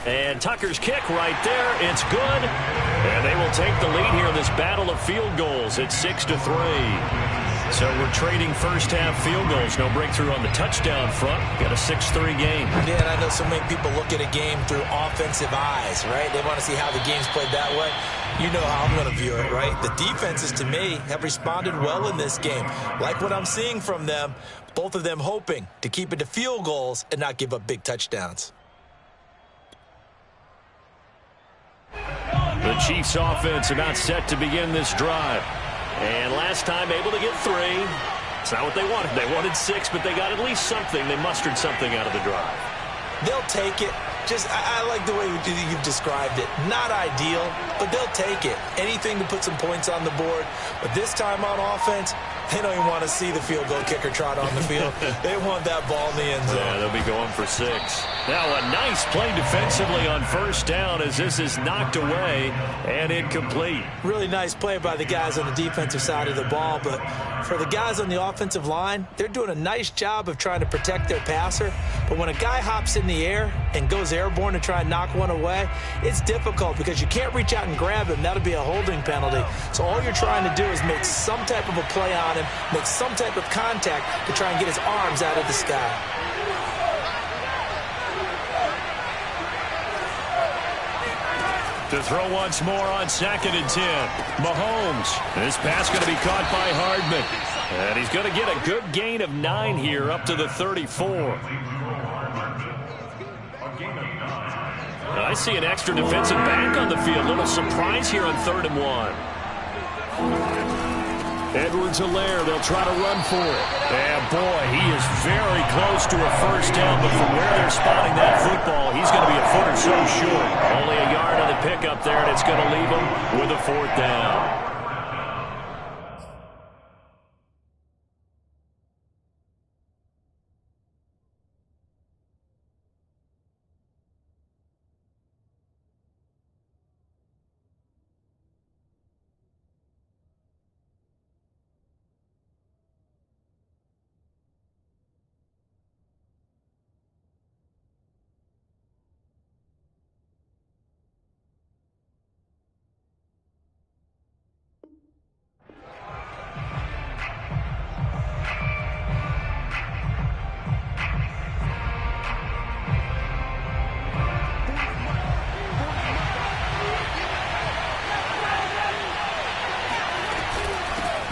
And Tucker's kick right there. It's good. And they will take the lead here in this battle of field goals at 6-3. So we're trading first-half field goals. No breakthrough on the touchdown front. Got a 6-3 game. Yeah, and I know so many people look at a game through offensive eyes, right? They want to see how the game's played that way. You know how I'm going to view it, right? The defenses, to me, have responded well in this game. Like what I'm seeing from them, both of them hoping to keep it to field goals and not give up big touchdowns. The Chiefs offense about set to begin this drive. And last time able to get 3. It's not what they wanted. They wanted 6, but they got at least something. They mustered something out of the drive. They'll take it. I like the way you've described it. Not ideal, but they'll take it. Anything to put some points on the board. But this time on offense, they don't even want to see the field goal kicker trot on the field. They want that ball in the end zone. Yeah, they'll be going for 6. Now a nice play defensively on first down as this is knocked away and incomplete. Really nice play by the guys on the defensive side of the ball, but for the guys on the offensive line, they're doing a nice job of trying to protect their passer. But when a guy hops in the air and goes airborne to try and knock one away, it's difficult because you can't reach out and grab him. That'll be a holding penalty. So all you're trying to do is make some type of a play on him, make some type of contact to try and get his arms out of the sky. To throw once more on 2nd and 10. Mahomes. This pass going to be caught by Hardman. And he's going to get a good gain of 9 here up to the 34. I see an extra defensive back on the field. Little surprise here on 3rd and 1. Edwards-Helaire, they'll try to run for it. And boy, he is very close to a first down, but from where they're spotting that football, he's going to be a foot or so short. Only a yard on the pickup there, and it's going to leave him with a 4th down.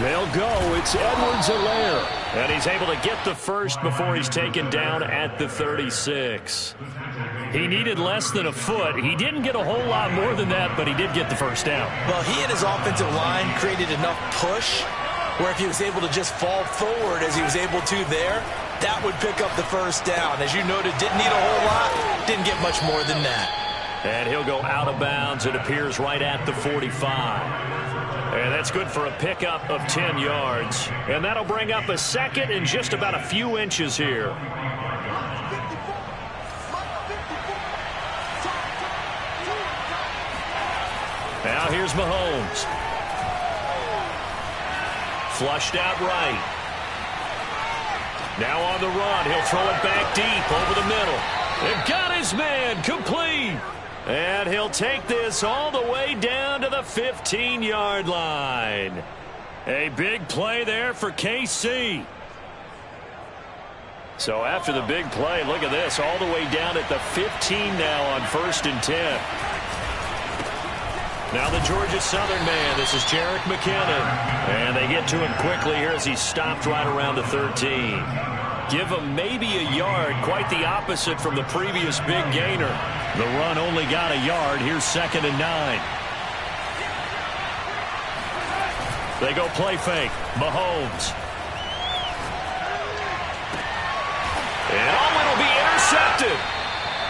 They'll go. It's Edwards-Helaire. And he's able to get the first before he's taken down at the 36. He needed less than a foot. He didn't get a whole lot more than that, but he did get the first down. Well, he and his offensive line created enough push where if he was able to just fall forward as he was able to there, that would pick up the first down. As you noted, didn't need a whole lot, didn't get much more than that. And he'll go out of bounds. It appears right at the 45. And that's good for a pickup of 10 yards. And that'll bring up a 2nd and just about a few inches here. Now here's Mahomes. Flushed out right. Now on the run. He'll throw it back deep over the middle. And got his man complete. And he'll take this all the way down to the 15-yard line. A big play there for KC. So after the big play, look at this, all the way down at the 15 now on 1st and 10. Now the Georgia Southern man, this is Jerick McKinnon. And they get to him quickly here as he's stopped right around the 13. Give him maybe a yard, quite the opposite from the previous big gainer. The run only got a yard. Here's 2nd and 9. They go play fake. Mahomes. And it'll be intercepted.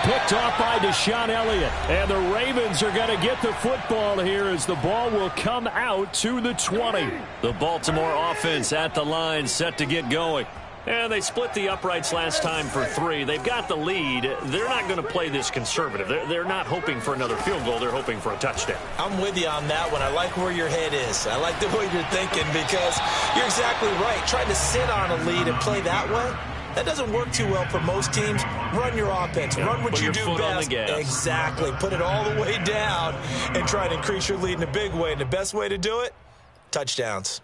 Picked off by Deshaun Elliott. And the Ravens are going to get the football here as the ball will come out to the 20. The Baltimore offense at the line set to get going. And they split the uprights last time for 3. They've got the lead. They're not going to play this conservative. They're not hoping for another field goal. They're hoping for a touchdown. I'm with you on that one. I like where your head is. I like the way you're thinking because you're exactly right. Trying to sit on a lead and play that way, that doesn't work too well for most teams. Run your offense. Run what you do best. Exactly. Put it all the way down and try to increase your lead in a big way. And the best way to do it, touchdowns.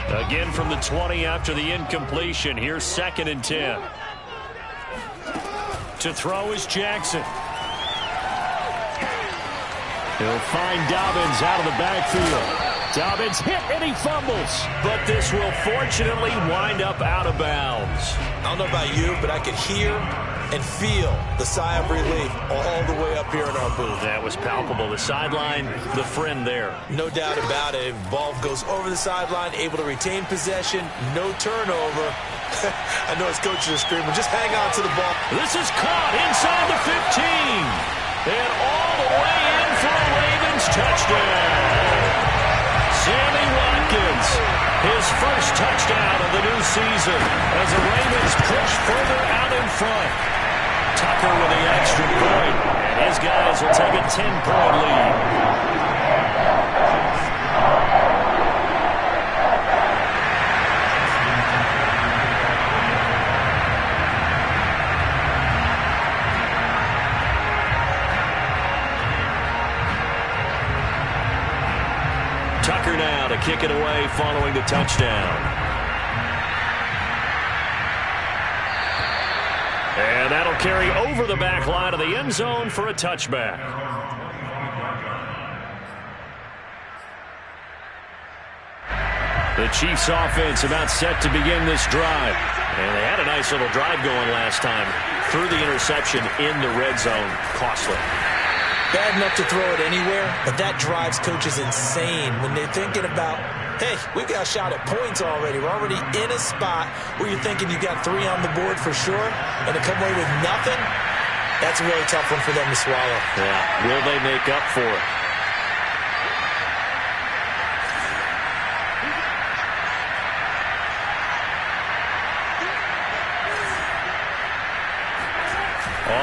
Again from the 20 after the incompletion. Here's 2nd and 10. To throw is Jackson. He'll find Dobbins out of the backfield. Dobbins hit and he fumbles. But this will fortunately wind up out of bounds. I don't know about you, but I could hear and feel the sigh of relief all the way up here in our booth. That was palpable. The sideline, the friend there. No doubt about it. Ball goes over the sideline, able to retain possession, no turnover. I know his coaches are screaming, just hang on to the ball. This is caught inside the 15. And all the way in for a Ravens touchdown. Sammy Watkins, his first touchdown of the new season as the Ravens push further out in front. Tucker with the extra point, and his guys will take a 10-point lead. Tucker now to kick it away following the touchdown. And that'll carry over the back line of the end zone for a touchback. The Chiefs offense about set to begin this drive. And they had a nice little drive going last time. Threw the interception in the red zone. Costly. Bad enough to throw it anywhere, but that drives coaches insane when they're thinking about, hey, we've got a shot at points already. We're already in a spot where you're thinking you got 3 on the board for sure, and to come away with nothing, that's a really tough one for them to swallow. Yeah, will they make up for it?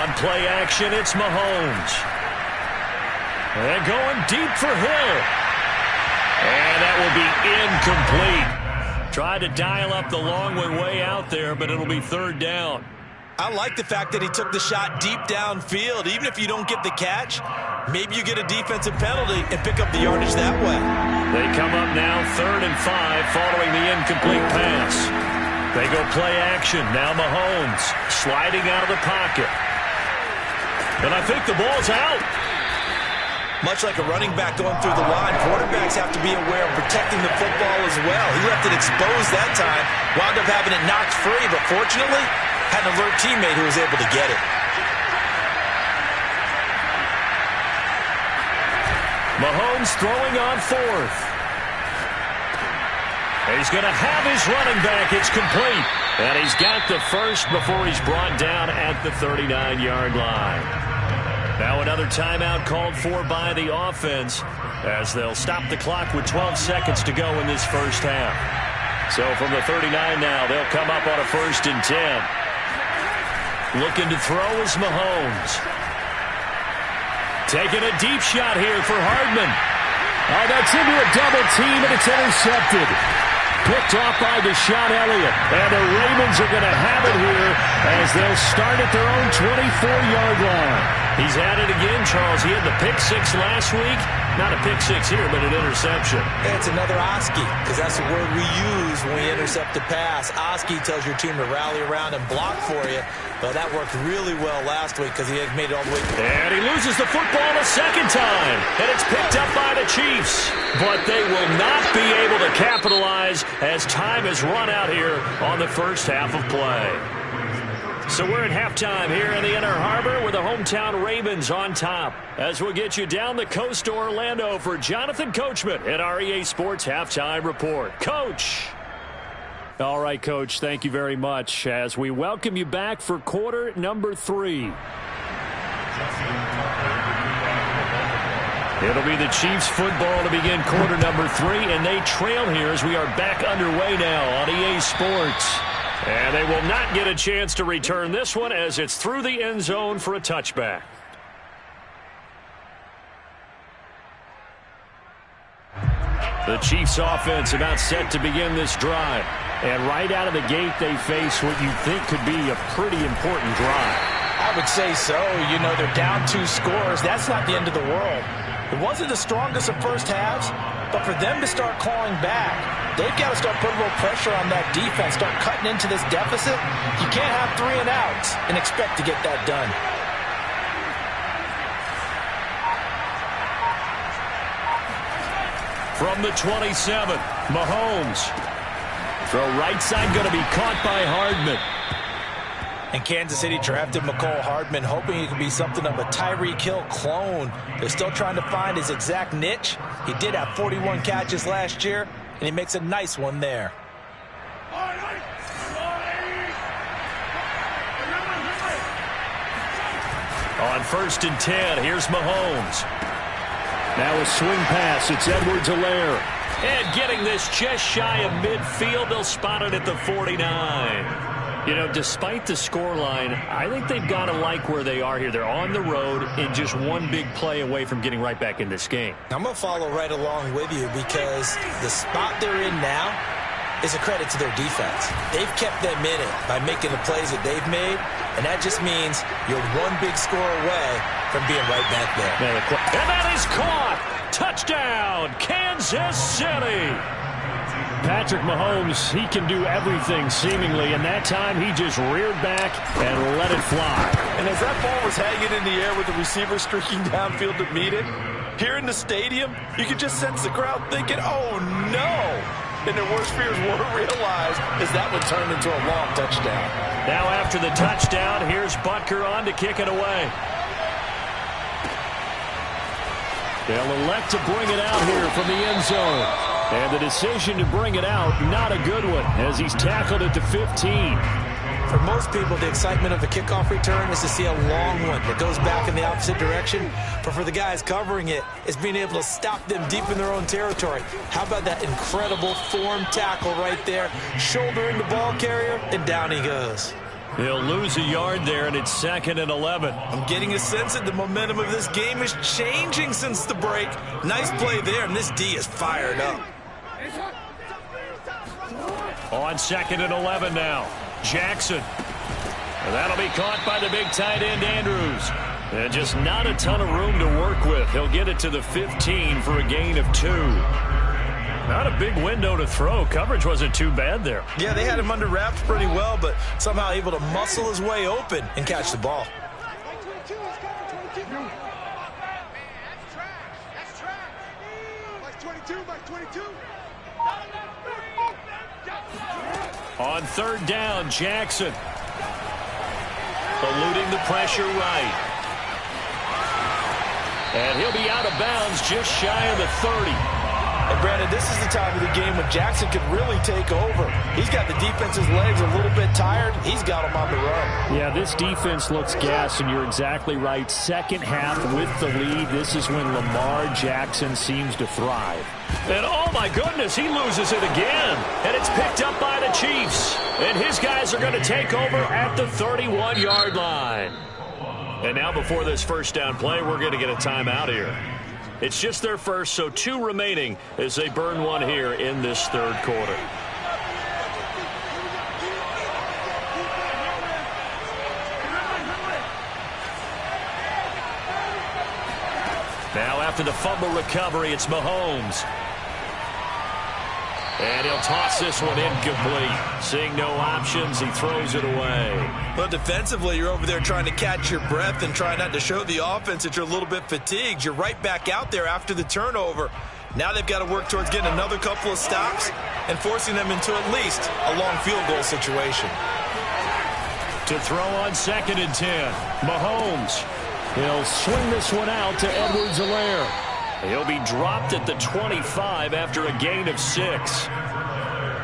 On play action, it's Mahomes. And going deep for Hill. And that will be incomplete. Tried to dial up the long one way out there, but it'll be 3rd down. I like the fact that he took the shot deep downfield. Even if you don't get the catch, maybe you get a defensive penalty and pick up the yardage that way. They come up now 3rd and 5 following the incomplete pass. They go play action. Now Mahomes sliding out of the pocket. And I think the ball's out. Much like a running back going through the line, quarterbacks have to be aware of protecting the football as well. He left it exposed that time, wound up having it knocked free, but fortunately, had an alert teammate who was able to get it. Mahomes throwing on 4th. He's going to have his running back. It's complete. And he's got the first before he's brought down at the 39-yard line. Now another timeout called for by the offense as they'll stop the clock with 12 seconds to go in this first half. So from the 39 now, they'll come up on a 1st and 10. Looking to throw is Mahomes. Taking a deep shot here for Hardman. Oh, that's into a double team, and it's intercepted. Picked off by Deshaun Elliott. And the Ravens are going to have it here as they'll start at their own 24-yard line. He's had it again, Charles. He had the pick 6 last week. Not a pick 6 here, but an interception. It's another Oski, because that's the word we use when we intercept a pass. Oski tells your team to rally around and block for you. But that worked really well last week because he had made it all the way. And he loses the football a second time. And it's picked up by the Chiefs. But they will not be able to capitalize as time has run out here on the first half of play. So we're at halftime here in the Inner Harbor with the hometown Ravens on top. As we'll get you down the coast to Orlando for Jonathan Coachman at our EA Sports Halftime Report. Coach! All right, Coach, thank you very much as we welcome you back for quarter number 3. It'll be the Chiefs football to begin quarter number 3, and they trail here as we are back underway now on EA Sports. And they will not get a chance to return this one as it's through the end zone for a touchback. The Chiefs offense about set to begin this drive. And right out of the gate, they face what you think could be a pretty important drive. would say so. You know, they're down 2 scores. That's not the end of the world. It wasn't the strongest of first halves, but for them to start clawing back, they've got to start putting a little pressure on that defense, start cutting into this deficit. You can't have 3 and outs and expect to get that done. From the 27, Mahomes. Throw right side going to be caught by Hardman. And Kansas City drafted Mecole Hardman, hoping he could be something of a Tyreek Hill clone. They're still trying to find his exact niche. He did have 41 catches last year, and he makes a nice one there. On 1st and 10, here's Mahomes. Now a swing pass. It's Edwards-Helaire. And getting this just shy of midfield, they'll spot it at the 49. You know, despite the scoreline, I think they've got to like where they are here. They're on the road and just one big play away from getting right back in this game. I'm going to follow right along with you because the spot they're in now is a credit to their defense. They've kept them in it by making the plays that they've made, and that just means you're one big score away from being right back there. And that is caught. Touchdown, Kansas City. Patrick Mahomes, he can do everything seemingly, and that time he just reared back and let it fly. And as that ball was hanging in the air with the receiver streaking downfield to meet it, here in the stadium, you could just sense the crowd thinking, oh no! And their worst fears weren't realized as that one turned into a long touchdown. Now after the touchdown, here's Butker on to kick it away. They'll elect to bring it out here from the end zone. And the decision to bring it out, not a good one, as he's tackled at the 15. For most people, the excitement of the kickoff return is to see a long one that goes back in the opposite direction. But for the guys covering it, it's being able to stop them deep in their own territory. How about that incredible form tackle right there? Shouldering the ball carrier, and down he goes. He'll lose a yard there, and it's 2nd and 11. I'm getting a sense that the momentum of this game is changing since the break. Nice play there, and this D is fired up. On 2nd and 11 now. Jackson. And that'll be caught by the big tight end, Andrews. And just not a ton of room to work with. He'll get it to the 15 for a gain of 2. Not a big window to throw. Coverage wasn't too bad there. Yeah, they had him under wraps pretty well, but somehow able to muscle his way open and catch the ball. On 3rd down, Jackson. Eluding the pressure right. And he'll be out of bounds just shy of the 30. And Brandon, this is the time of the game when Jackson could really take over. He's got the defense's legs a little bit tired. He's got them on the run. Yeah, this defense looks gassed, and you're exactly right. Second half with the lead, this is when Lamar Jackson seems to thrive. And oh my goodness, he loses it again. And it's picked up by the Chiefs. And his guys are going to take over at the 31-yard line. And now before this first down play, we're going to get a timeout here. It's just their first, so 2 remaining as they burn one here in this 3rd quarter. Now after the fumble recovery, it's Mahomes. And he'll toss this one incomplete. Seeing no options, he throws it away. Well, defensively, you're over there trying to catch your breath and try not to show the offense that you're a little bit fatigued. You're right back out there after the turnover. Now they've got to work towards getting another couple of stops and forcing them into at least a long field goal situation. To throw on 2nd and 10, Mahomes. He'll swing this one out to Edwards-Helaire. He'll be dropped at the 25 after a gain of 6.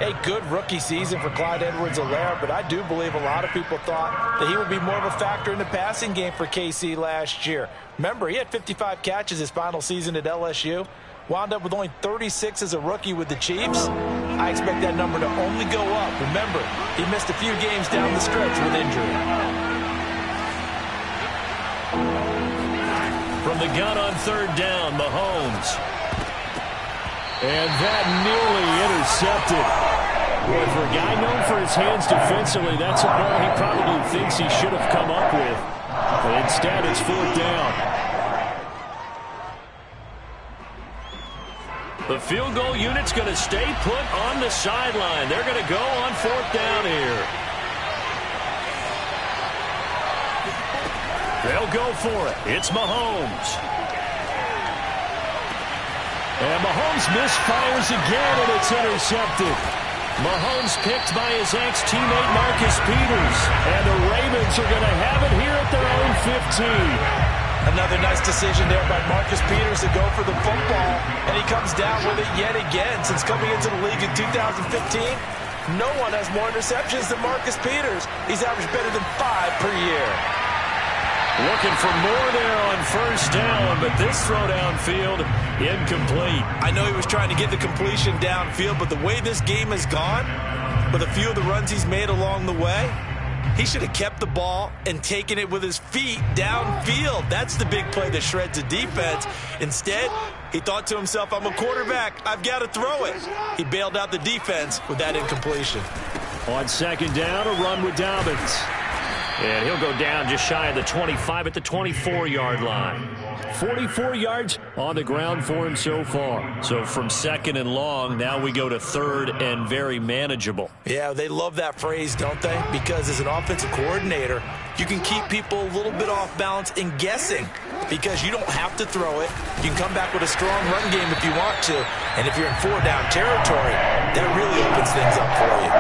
A good rookie season for Clyde Edwards-Helaire, but I do believe a lot of people thought that he would be more of a factor in the passing game for KC last year. Remember, he had 55 catches his final season at LSU. Wound up with only 36 as a rookie with the Chiefs. I expect that number to only go up. Remember, he missed a few games down the stretch with injury. From the gun on 3rd down, Mahomes. And that nearly intercepted. Boy, for a guy known for his hands defensively, that's a ball he probably thinks he should have come up with. Instead, it's 4th down. The field goal unit's going to stay put on the sideline. They're going to go on 4th down here. They'll go for it. It's Mahomes. And Mahomes misfires again, and it's intercepted. Mahomes picked by his ex-teammate Marcus Peters. And the Ravens are going to have it here at their own 15. Another nice decision there by Marcus Peters to go for the football, and he comes down with it yet again. Since coming into the league in 2015, no one has more interceptions than Marcus Peters. He's averaged better than 5 per year. Looking for more there on 1st down, but this throw downfield, incomplete. I know he was trying to get the completion downfield, but the way this game has gone, with a few of the runs he's made along the way, he should have kept the ball and taken it with his feet downfield. That's the big play that shreds a defense. Instead, he thought to himself, I'm a quarterback. I've got to throw it. He bailed out the defense with that incompletion. On 2nd down, a run with Dobbins. And he'll go down just shy of the 25 at the 24-yard line. 44 yards on the ground for him so far. So from 2nd and long, now we go to 3rd and very manageable. Yeah, they love that phrase, don't they? Because as an offensive coordinator, you can keep people a little bit off balance and guessing because you don't have to throw it. You can come back with a strong run game if you want to. And if you're in 4-down territory, that really opens things up for you.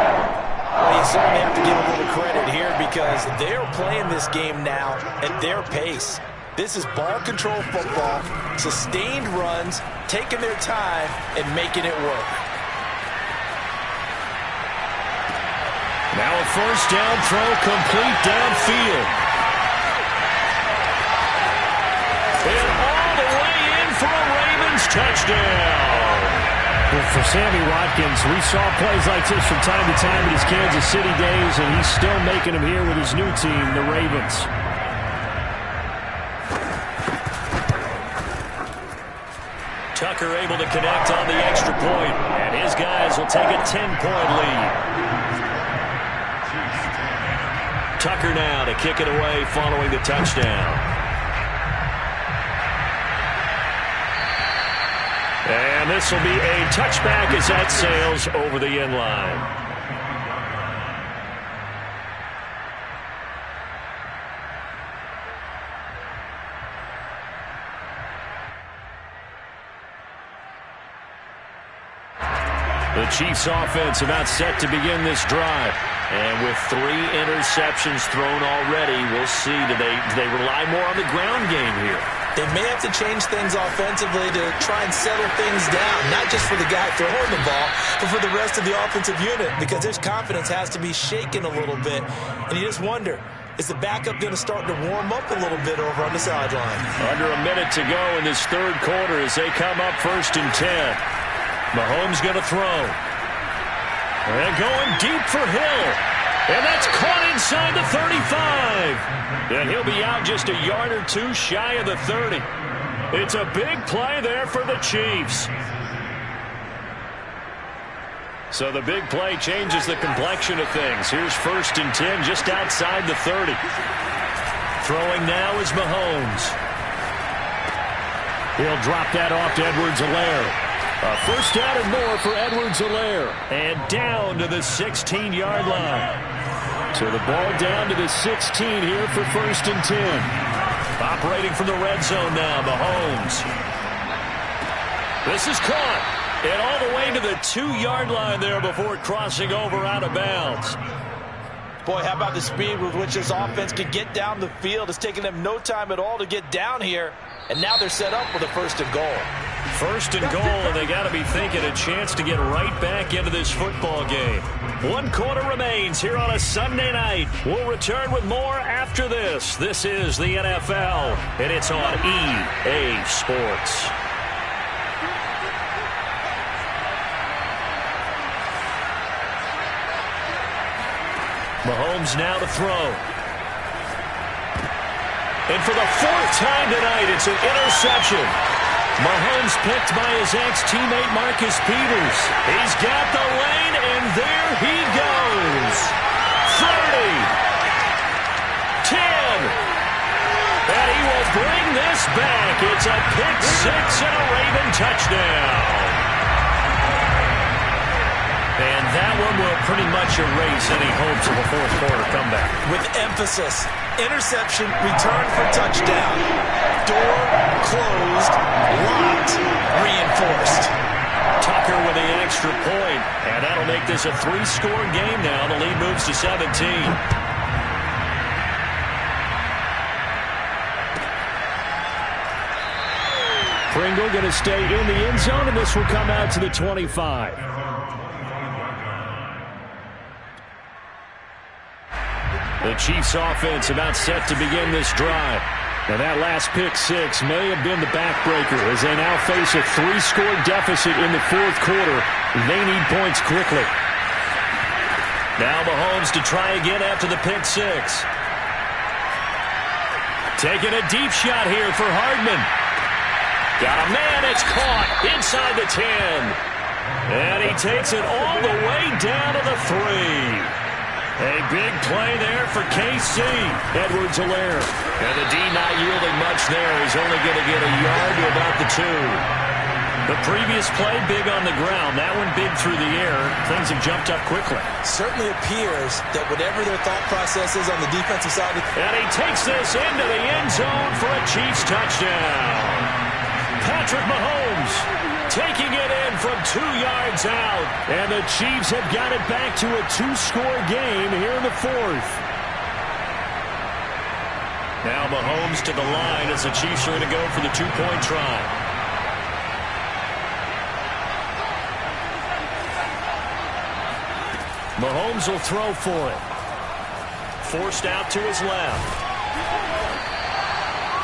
Well, you certainly have to give a little credit here because they're playing this game now at their pace. This is ball control football, sustained runs, taking their time and making it work. Now a 1st down throw complete downfield. And all the way in for a Ravens touchdown. Well, for Sammy Watkins, we saw plays like this from time to time in his Kansas City days, and he's still making them here with his new team, the Ravens. Tucker able to connect on the extra point, and his guys will take a 10-point lead. Tucker now to kick it away following the touchdown. And this will be a touchback as that sails over the end line. The Chiefs offense about set to begin this drive. And with 3 interceptions thrown already, we'll see, do they rely more on the ground game here? They may have to change things offensively to try and settle things down, not just for the guy throwing the ball, but for the rest of the offensive unit, because his confidence has to be shaken a little bit. And you just wonder, is the backup going to start to warm up a little bit over on the sideline? Under a minute to go in this 3rd quarter as they come up 1st and 10. Mahomes going to throw. And going deep for Hill. And that's caught inside the 35. And he'll be out just a yard or 2 shy of the 30. It's a big play there for the Chiefs. So the big play changes the complexion of things. Here's 1st and 10 just outside the 30. Throwing now is Mahomes. He'll drop that off to Edwards-Helaire. A 1st down and more for Edwards-Helaire. And down to the 16-yard line. So the ball down to the 16 here for 1st and 10. Operating from the red zone now, Mahomes. This is caught. And all the way to the 2-yard line there before crossing over out of bounds. Boy, how about the speed with which this offense could get down the field? It's taken them no time at all to get down here. And now they're set up with a 1st and goal. 1st and goal, and they got to be thinking a chance to get right back into this football game. 1 quarter remains here on a Sunday night. We'll return with more after this. This is the NFL, and it's on EA Sports. Mahomes now to throw. And for the 4th time tonight, it's an interception. Mahomes picked by his ex-teammate Marcus Peters. He's got the lane, and there he goes. 30, 10, bring this back. It's a pick six and a Raven touchdown. And that one will pretty much erase any hopes of a fourth quarter comeback. With emphasis, interception, return for touchdown. Door closed, locked, reinforced. Tucker with the extra point, and that'll make this a three-score game now. The lead moves to 17. Pringle going to stay in the end zone, and this will come out to the 25. The Chiefs offense about set to begin this drive. And that last pick six may have been the backbreaker as they now face a three-score deficit in the fourth quarter. They need points quickly. Now Mahomes to try again after the pick six. Taking a deep shot here for Hardman. Got a man, it's caught inside the 10. And he takes it all the way down to the 3. A big play there for KC. Edwards-Helaire. And the D not yielding much there. He's only going to get a yard to about the 2. The previous play, big on the ground. That one big through the air. Things have jumped up quickly. Certainly appears that whatever their thought process is on the defensive side. And he takes this into the end zone for a Chiefs touchdown. Patrick Mahomes taking it in from 2 yards out. And the Chiefs have got it back to a two-score game here in the fourth. Now Mahomes to the line as the Chiefs are going to go for the two-point try. Mahomes will throw for it. Forced out to his left.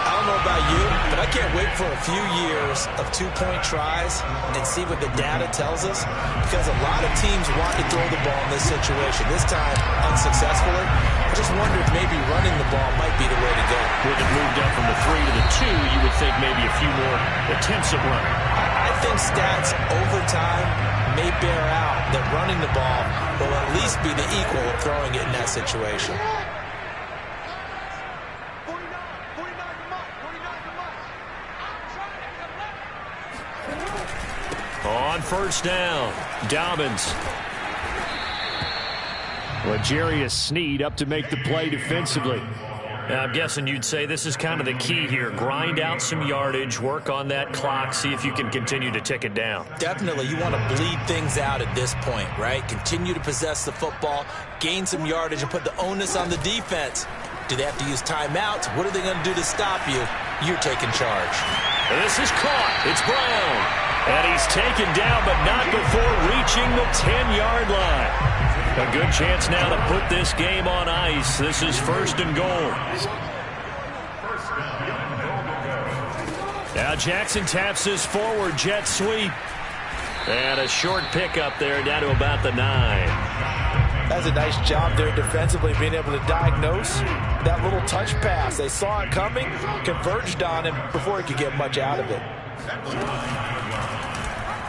I don't know about you, but I can't wait for a few years of two-point tries and see what the data tells us, because a lot of teams want to throw the ball in this situation. This time, unsuccessfully. I just wonder if maybe running the ball might be the way to go. With it moved up from the 3 to the 2, you would think maybe a few more attempts at running. I think stats over time may bear out that running the ball will at least be the equal of throwing it in that situation. On first down, Dobbins. L'Jarius Sneed up to make the play defensively. Now, I'm guessing you'd say this is kind of the key here. Grind out some yardage, work on that clock, see if you can continue to tick it down. Definitely. You want to bleed things out at this point, right? Continue to possess the football, gain some yardage, and put the onus on the defense. Do they have to use timeouts? What are they going to do to stop you? You're taking charge. And this is caught. It's Brown. And he's taken down, but not before reaching the 10-yard line. A good chance now to put this game on ice. This is first and goal. Now Jackson taps this forward jet sweep. And a short pickup there down to about the 9. That's a nice job there defensively, being able to diagnose that little touch pass. They saw it coming, converged on him before he could get much out of it.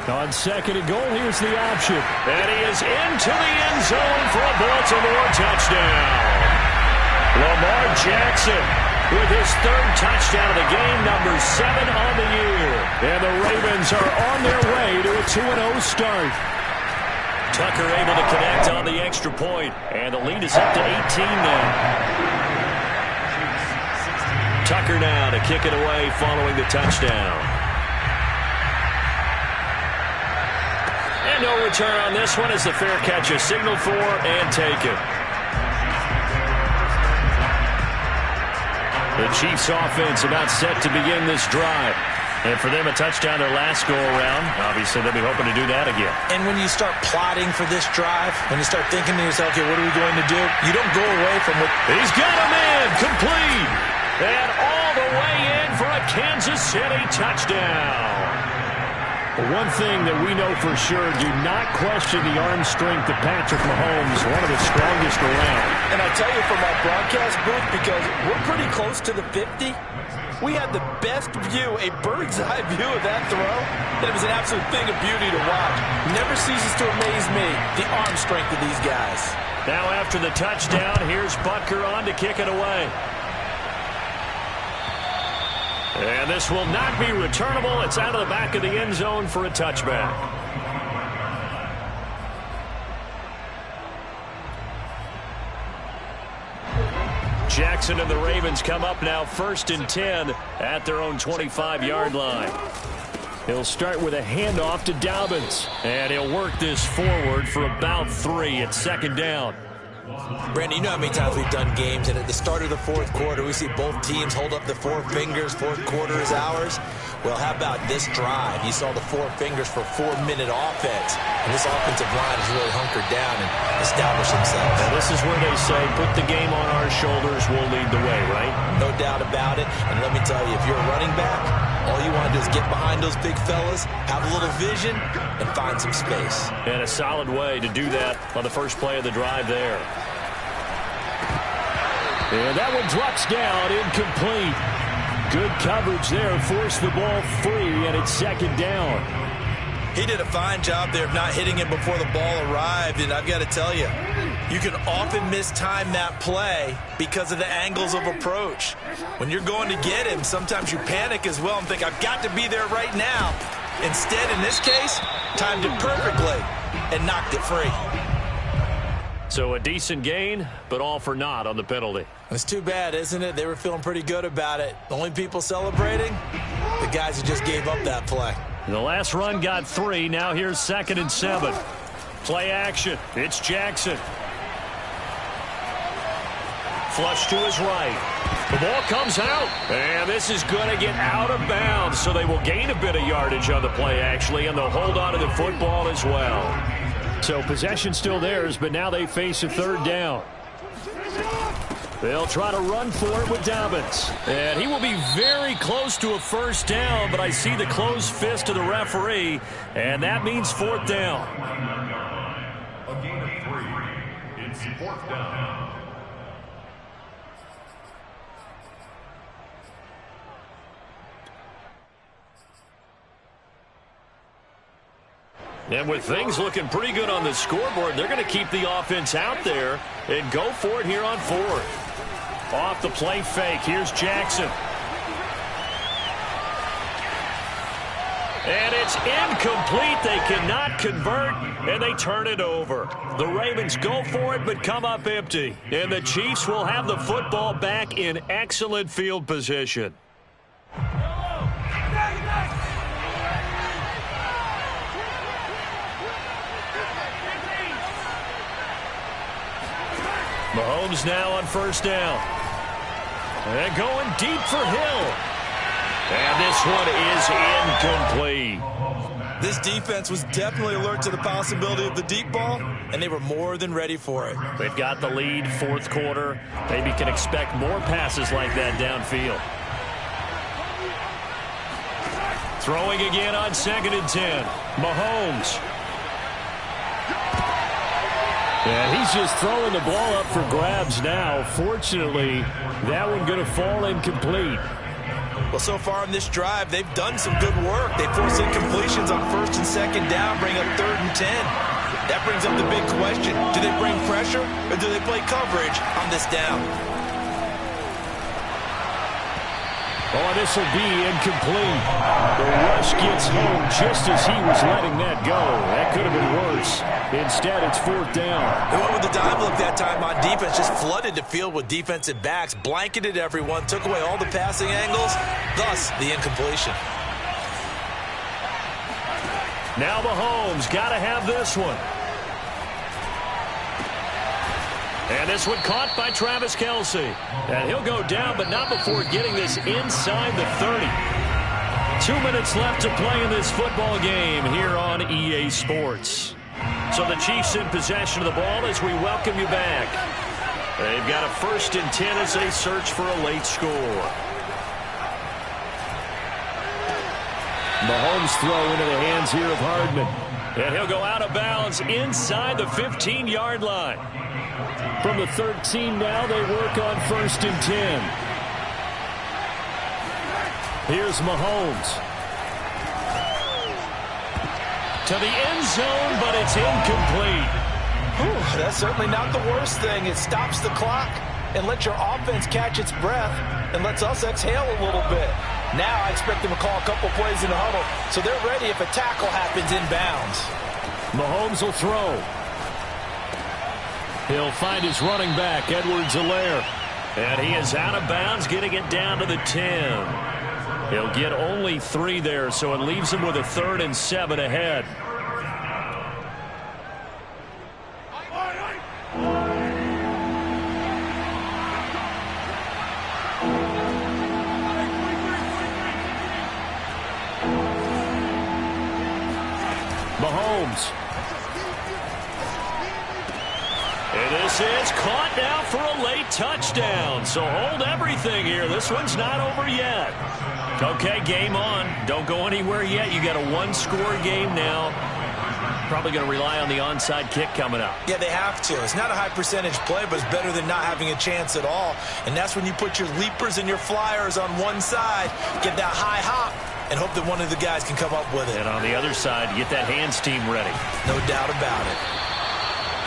On second and goal, here's the option. And he is into the end zone for a Baltimore touchdown. Lamar Jackson with his third touchdown of the game, number 7 on the year. And the Ravens are on their way to a 2-0 start. Tucker able to connect on the extra point, and the lead is up to 18 now. Tucker now to kick it away following the touchdown. And no return on this one as the fair catch is signaled for and taken. The Chiefs offense about set to begin this drive. And for them, a touchdown their last go-around. Obviously, they'll be hoping to do that again. And when you start plotting for this drive, when you start thinking to yourself, okay, what are we going to do? You don't go away from what... He's got him in, complete. And all the way in for a Kansas City touchdown. One thing that we know for sure, do not question the arm strength of Patrick Mahomes, one of the strongest around. And I tell you from our broadcast booth, because we're pretty close to the 50, we had the best view, a bird's eye view of that throw, and it was an absolute thing of beauty to watch. Never ceases to amaze me, the arm strength of these guys. Now after the touchdown, here's Butker on to kick it away. And this will not be returnable. It's out of the back of the end zone for a touchback. Jackson and the Ravens come up now 1st and 10 at their own 25-yard line. He'll start with a handoff to Dobbins, and he'll work this forward for about 3 at 2nd down. Brandon, you know how many times we've done games, and at the start of the 4th quarter, we see both teams hold up the 4 fingers, 4th quarter is ours. Well, how about this drive? You saw the 4 fingers for 4-minute offense, and this offensive line has really hunkered down and established themselves. Now, this is where they say, put the game on our shoulders, we'll lead the way, right? No doubt about it, and let me tell you, if you're a running back, all you want to do is get behind those big fellas, have a little vision, and find some space. And a solid way to do that on the first play of the drive there. And that one drops down, incomplete. Good coverage there, forced the ball free, and it's 2nd down. He did a fine job there of not hitting him before the ball arrived, and I've got to tell you, you can often mistime that play because of the angles of approach. When you're going to get him, sometimes you panic as well and think, I've got to be there right now. Instead, in this case, timed it perfectly and knocked it free. So a decent gain, but all for naught on the penalty. It's too bad, isn't it? They were feeling pretty good about it. The only people celebrating, the guys who just gave up that play. The last run got 3. Now here's 2nd and 7. Play action. It's Jackson. Flush to his right. The ball comes out, and this is going to get out of bounds, so they will gain a bit of yardage on the play, actually, and they'll hold on to the football as well. So possession still theirs, but now they face a 3rd down. They'll try to run for it with Dobbins. And he will be very close to a 1st down, but I see the closed fist of the referee, and that means 4th down. A gain of 3. It's 4th down. And with things looking pretty good on the scoreboard, they're going to keep the offense out there and go for it here on 4th. Off the play fake, here's Jackson. And it's incomplete. They cannot convert, and they turn it over. The Ravens go for it, but come up empty. And the Chiefs will have the football back in excellent field position. Mahomes now on 1st down. And going deep for Hill. And this one is incomplete. This defense was definitely alert to the possibility of the deep ball, and they were more than ready for it. They've got the lead, 4th quarter. Maybe can expect more passes like that downfield. Throwing again on 2nd and 10. Mahomes. And he's just throwing the ball up for grabs now. Fortunately, that one going to fall incomplete. Well, so far in this drive, they've done some good work. They force incompletions on 1st and 2nd down, bring up 3rd and 10. That brings up the big question. Do they bring pressure or do they play coverage on this down? Oh, this will be incomplete. The rush gets home just as he was letting that go. That could have been worse. Instead, it's 4th down. They went with the dime look that time on defense, just flooded the field with defensive backs, blanketed everyone, took away all the passing angles, thus the incompletion. Now Mahomes got to have this one. And this one caught by Travis Kelce. And he'll go down, but not before getting this inside the 30. 2 minutes left to play in this football game here on EA Sports. So the Chiefs in possession of the ball as we welcome you back. They've got a 1st and 10 as they search for a late score. Mahomes throw into the hands here of Hardman. And he'll go out of bounds inside the 15-yard line. From the 13 now, they work on 1st and 10. Here's Mahomes. To the end zone, but it's incomplete. Whew, that's certainly not the worst thing. It stops the clock and lets your offense catch its breath and lets us exhale a little bit. Now I expect them to call a couple plays in the huddle, so they're ready if a tackle happens inbounds. Mahomes will throw. He'll find his running back, Edwards-Helaire. And he is out of bounds, getting it down to the 10. He'll get only 3 there, so it leaves him with a 3rd and 7 ahead. Mahomes. And this is caught now for a late touchdown. So hold everything here. This one's not over yet. Okay, game on. Don't go anywhere yet. You got a 1-score game now. Probably going to rely on the onside kick coming up. Yeah, they have to. It's not a high percentage play, but it's better than not having a chance at all. And that's when you put your leapers and your flyers on one side, get that high hop, and hope that one of the guys can come up with it. And on the other side, get that hands team ready. No doubt about it.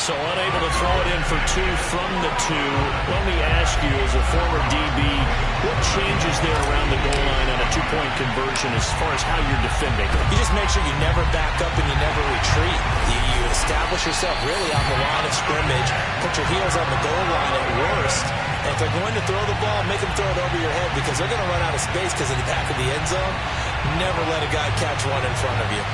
So unable to throw it in for 2 from the 2. Let me ask you, as a former DB, what changes there around the goal line on a 2-point conversion as far as how you're defending? You just make sure you never back up and you never retreat. You establish yourself really on the line of scrimmage, put your heels on the goal line at worst, and if they're going to throw the ball, make them throw it over your head because they're going to run out of space because of the back of the end zone. Never let a guy catch one in front of you.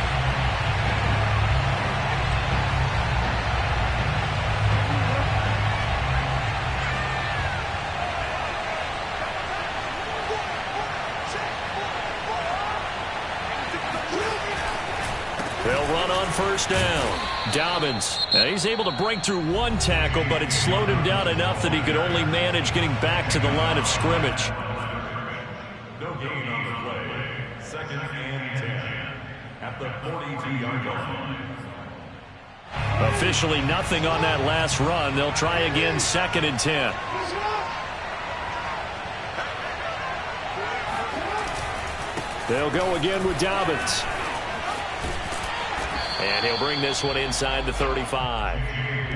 They'll run on first down. Dobbins. Now he's able to break through 1 tackle, but it slowed him down enough that he could only manage getting back to the line of scrimmage. No gain on the play. 2nd and 10 at the 42-yard line. Officially nothing on that last run. They'll try again 2nd and 10. They'll go again with Dobbins. And he'll bring this one inside the 35.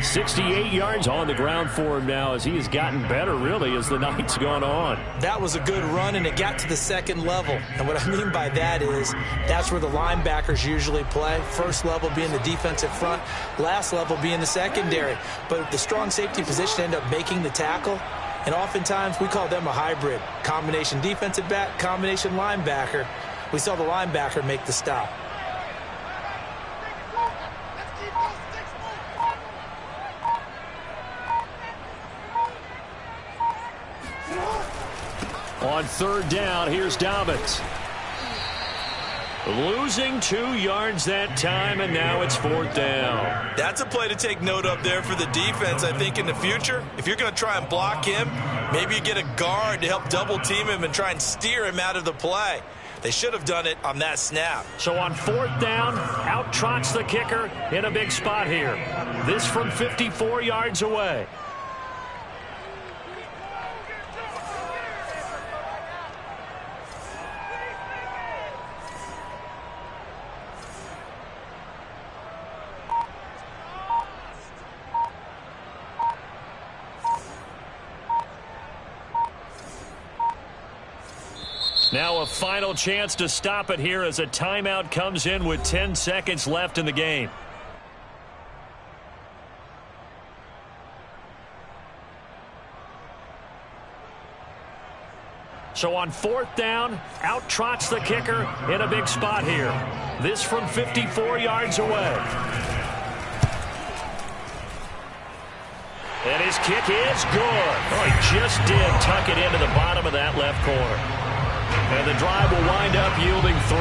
68 yards on the ground for him now as he has gotten better, really, as the night's gone on. That was a good run, and it got to the 2nd level. And what I mean by that is that's where the linebackers usually play. First level being the defensive front, last level being the secondary. But the strong safety position ended up making the tackle. And oftentimes we call them a hybrid. Combination defensive back, combination linebacker. We saw the linebacker make the stop. On 3rd down, here's Dobbins. Losing 2 yards that time, and now it's 4th down. That's a play to take note of there for the defense, I think, in the future. If you're going to try and block him, maybe you get a guard to help double-team him and try and steer him out of the play. They should have done it on that snap. So on 4th down, out trots the kicker in a big spot here. This from 54 yards away. Now a final chance to stop it here as a timeout comes in with 10 seconds left in the game. So on 4th down, out trots the kicker in a big spot here. This from 54 yards away. And his kick is good. Oh, he just did tuck it into the bottom of that left corner. And the drive will wind up yielding 3.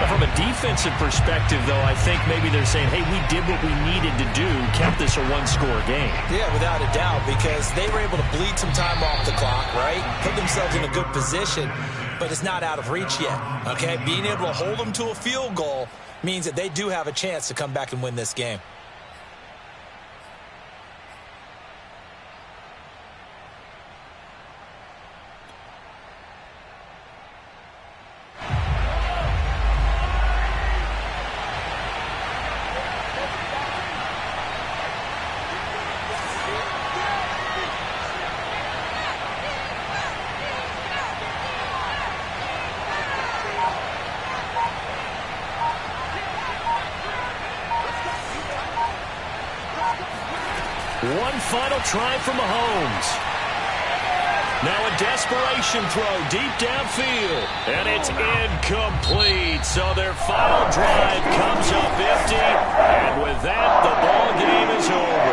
Now, from a defensive perspective, though, I think maybe they're saying, hey, we did what we needed to do, kept this a 1-score game. Yeah, without a doubt, because they were able to bleed some time off the clock, right? Put themselves in a good position, but it's not out of reach yet, okay? Being able to hold them to a field goal means that they do have a chance to come back and win this game. One final try from Mahomes. Now a desperation throw deep downfield. And it's incomplete. So their final drive comes up empty. And with that, the ball game is over.